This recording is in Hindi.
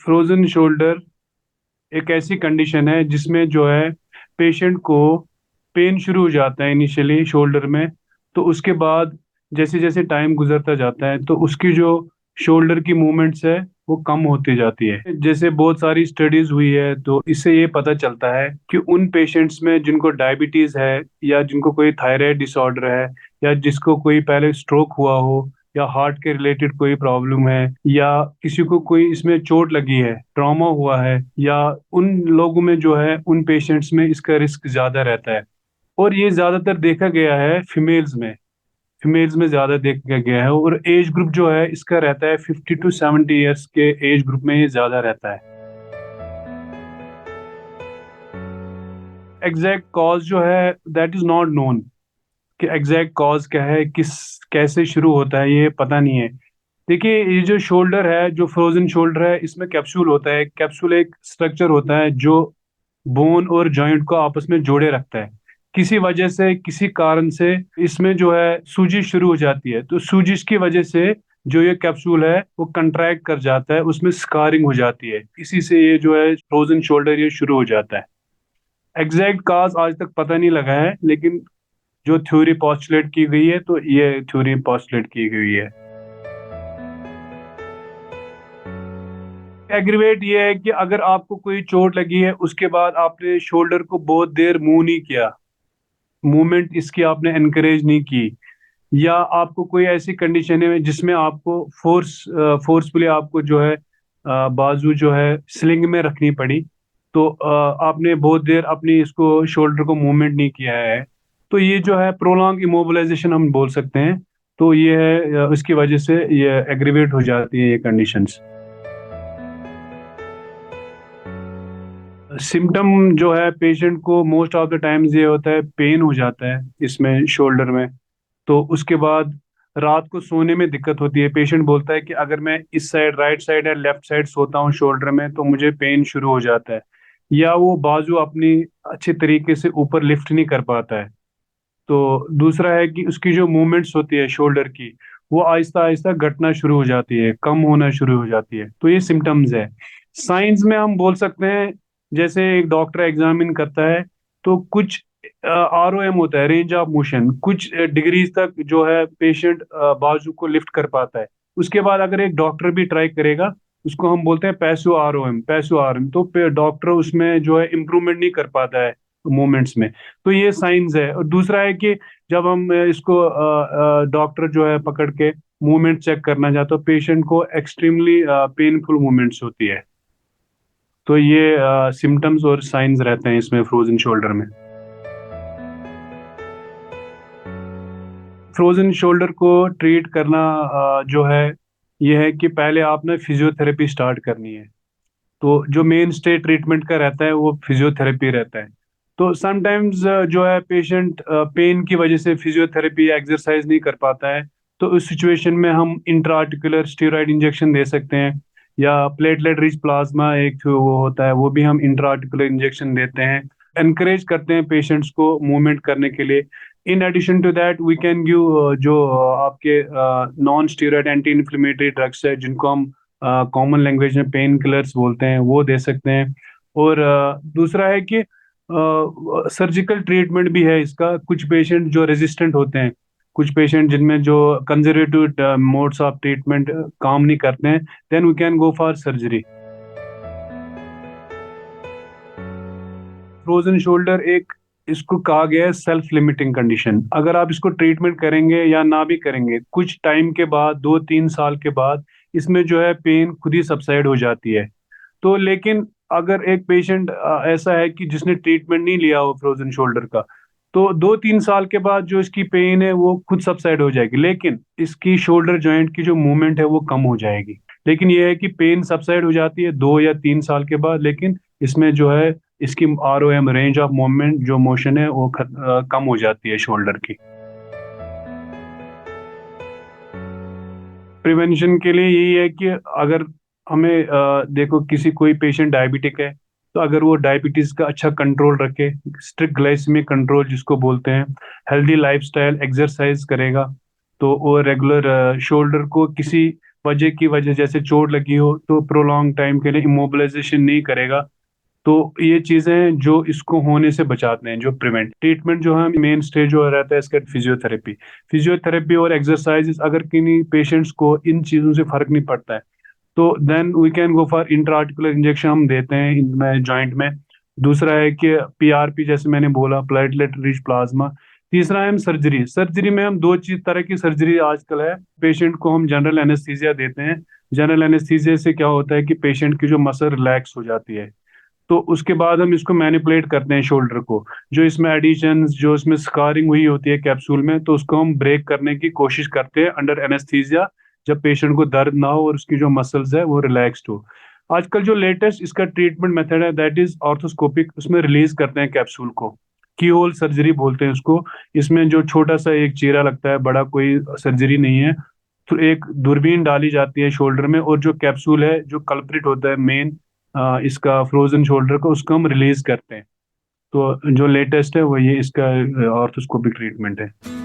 फ्रोजन शोल्डर एक ऐसी कंडीशन है जिसमें जो है पेशेंट को पेन शुरू हो जाता है इनिशियली शोल्डर में। तो उसके बाद जैसे जैसे टाइम गुजरता जाता है तो उसकी जो शोल्डर की मूवमेंट्स है वो कम होती जाती है। जैसे बहुत सारी स्टडीज हुई है तो इससे ये पता चलता है कि उन पेशेंट्स में जिनको डायबिटीज है या जिनको कोई थायराइड डिसऑर्डर है या जिसको कोई पहले स्ट्रोक हुआ हो या हार्ट के रिलेटेड कोई प्रॉब्लम है या किसी को कोई इसमें चोट लगी है, ट्रॉमा हुआ है, या उन लोगों में जो है उन पेशेंट्स में इसका रिस्क ज्यादा रहता है। और ये ज्यादातर देखा गया है फीमेल्स में ज्यादा देखा गया है। और एज ग्रुप जो है इसका रहता है 50 to 70 ईयर्स के एज ग्रुप में ये ज्यादा रहता है। एग्जैक्ट कॉज जो है दैट इज नॉट नोन, कि एग्जैक्ट कॉज क्या है, किस कैसे शुरू होता है, ये पता नहीं है। देखिए, ये जो शोल्डर है, जो फ्रोजन शोल्डर है, इसमें कैप्सूल होता है। कैप्सूल एक स्ट्रक्चर होता है जो बोन और जॉइंट को आपस में जोड़े रखता है। किसी वजह से, किसी कारण से इसमें जो है सूजिश शुरू हो जाती है, तो सूजिश की वजह से जो ये कैप्सूल है वो कंट्रैक्ट कर जाता है, उसमें स्कारिंग हो जाती है। इसी से ये जो है फ्रोजन शोल्डर ये शुरू हो जाता है। एग्जैक्ट काज आज तक पता नहीं लगा है, लेकिन जो थ्योरी पॉस्टुलेट की गई है तो ये थ्योरी पॉस्टुलेट की गई है। एग्रीवेट ये है कि अगर आपको कोई चोट लगी है, उसके बाद आपने शोल्डर को बहुत देर मूव नहीं किया, मूवमेंट इसकी आपने एनकरेज नहीं की, या आपको कोई ऐसी कंडीशन है जिसमें आपको फोर्सफुली आपको जो है बाजू जो है स्लिंग में रखनी पड़ी, तो आपने बहुत देर अपनी इसको शोल्डर को मूवमेंट नहीं किया है, तो ये जो है प्रोलॉन्ग इमोबिलाइजेशन हम बोल सकते हैं। तो ये है इसकी वजह से ये एग्रीवेट हो जाती है ये कंडीशंस। सिम्टम जो है पेशेंट को मोस्ट ऑफ द टाइम्स ये होता है, पेन हो जाता है इसमें शोल्डर में। तो उसके बाद रात को सोने में दिक्कत होती है। पेशेंट बोलता है कि अगर मैं इस साइड, राइट साइड या लेफ्ट साइड सोता हूँ शोल्डर में तो मुझे पेन शुरू हो जाता है, या वो बाजू अपनी अच्छी तरीके से ऊपर लिफ्ट नहीं कर पाता है। तो दूसरा है कि उसकी जो मूवमेंट्स होती है शोल्डर की, वो आहिस्ता आहिस्ता घटना शुरू हो जाती है, कम होना शुरू हो जाती है। तो ये सिम्टम्स है। साइंस में हम बोल सकते हैं, जैसे एक डॉक्टर एग्जामिन करता है तो कुछ ROM होता है, रेंज ऑफ मोशन, कुछ डिग्रीज तक जो है पेशेंट बाजू को लिफ्ट कर पाता है। उसके बाद अगर एक डॉक्टर भी ट्राई करेगा, उसको हम बोलते हैं पैसिव ROM, तो डॉक्टर उसमें जो है इम्प्रूवमेंट नहीं कर पाता है मूवमेंट्स में। तो ये साइंस है। और दूसरा है कि जब हम इसको डॉक्टर जो है पकड़ के मूवमेंट चेक करना चाहते हो, पेशेंट को एक्सट्रीमली पेनफुल मूवमेंट्स होती है। तो ये सिम्टम्स और साइंस रहते हैं इसमें फ्रोजन शोल्डर में। फ्रोजन शोल्डर को ट्रीट करना जो है ये है कि पहले आपने फिजियोथेरेपी स्टार्ट करनी है। तो जो मेन स्टे ट्रीटमेंट का रहता है वो फिजियोथेरेपी रहता है। तो समटाइम्स जो है पेशेंट पेन की वजह से फिजियोथेरेपी या एक्सरसाइज नहीं कर पाता है, तो उस सिचुएशन में हम इंट्राआर्टिकुलर स्टेरॉइड इंजेक्शन दे सकते हैं, या प्लेटलेट रिच प्लाज्मा एक वो होता है, वो भी हम इंट्राआर्टिकुलर इंजेक्शन देते हैं। एनकरेज करते हैं पेशेंट्स को मूवमेंट करने के लिए। In addition to that we can give जो आपके non steroid anti inflammatory drugs है, जिनको हम कॉमन लैंग्वेज में पेन किलर्स बोलते हैं, वो दे सकते हैं। और दूसरा है कि सर्जिकल ट्रीटमेंट भी है इसका। कुछ पेशेंट जो रेजिस्टेंट होते हैं, कुछ पेशेंट जिनमें जो कंजर्वेटिव मोड्स ऑफ ट्रीटमेंट काम नहीं करते हैं, then we can go for surgery. Frozen shoulder एक, इसको कहा गया है सेल्फ लिमिटिंग कंडीशन। अगर आप इसको ट्रीटमेंट करेंगे या ना भी करेंगे, कुछ टाइम के बाद, 2-3 साल के बाद इसमें जो है पेन खुद ही सबसाइड हो जाती है। तो लेकिन अगर एक पेशेंट ऐसा है कि जिसने ट्रीटमेंट नहीं लिया हो फ्रोजन शोल्डर का, तो 2-3 साल के बाद जो इसकी पेन है वो खुद सबसाइड हो जाएगी, लेकिन इसकी शोल्डर जॉइंट की जो मूवमेंट है वो कम हो जाएगी। लेकिन ये है कि पेन सबसाइड हो जाती है 2 या 3 साल के बाद, लेकिन इसमें जो है इसकी ROM, रेंज ऑफ मूवमेंट, जो मोशन है वो कम हो जाती है शोल्डर की। प्रिवेंशन के लिए यही है कि अगर हमें देखो, किसी कोई पेशेंट डायबिटिक है, तो अगर वो डायबिटीज का अच्छा कंट्रोल रखे, स्ट्रिक्ट ग्लाइसेमिक कंट्रोल जिसको बोलते हैं, हेल्दी लाइफस्टाइल, एक्सरसाइज करेगा, तो वो रेगुलर शोल्डर को किसी वजह की वजह जैसे चोट लगी हो तो प्रोलॉन्ग टाइम के लिए इमोबिलाइजेशन नहीं करेगा। तो ये चीजें जो इसको होने से बचाते हैं, जो प्रिवेंट ट्रीटमेंट जो है मेन स्टेज जो रहता है इसका फिजियोथेरेपी। फिजियोथेरेपी और एक्सरसाइजेस अगर किन्हीं पेशेंट्स को इन चीजों से फर्क नहीं पड़ता है तो then we can go for intraarticular injection हम देते हैं इनमें जॉइंट में। दूसरा है कि पीआरपी जैसे मैंने बोला, प्लेटलेट रिच प्लाज्मा। तीसरा है हम सर्जरी। सर्जरी में हम दो चीज तरह की सर्जरी आजकल है। पेशेंट को हम जनरल एनेस्थीसिया देते हैं। जनरल एनेस्थीसिया से क्या होता है कि पेशेंट की जो मसल रिलैक्स हो जाती है। तो उसके बाद हम इसको मैनिपुलेट करते हैं शोल्डर को। जो इसमें एडिशन, जो इसमें स्कारिंग हुई होती है कैप्सूल में, तो उसको हम ब्रेक करने की कोशिश करते हैं अंडर एनेस्थीसिया, जब पेशेंट को दर्द ना हो और उसकी जो मसल्स है वो रिलैक्स्ड हो। आजकल जो लेटेस्ट इसका ट्रीटमेंट मेथड है दैट इज ऑर्थोस्कोपिक। उसमें रिलीज करते हैं कैप्सूल को, की होल सर्जरी बोलते हैं उसको। इसमें जो छोटा सा एक चीरा लगता है, बड़ा कोई सर्जरी नहीं है। तो एक दूरबीन डाली जाती है शोल्डर में और जो कैप्सूल है जो कल्प्रिट होता है मेन इसका फ्रोजन शोल्डर को, उसको हम रिलीज करते हैं। तो जो लेटेस्ट है वो ये इसका ऑर्थोस्कोपिक ट्रीटमेंट है।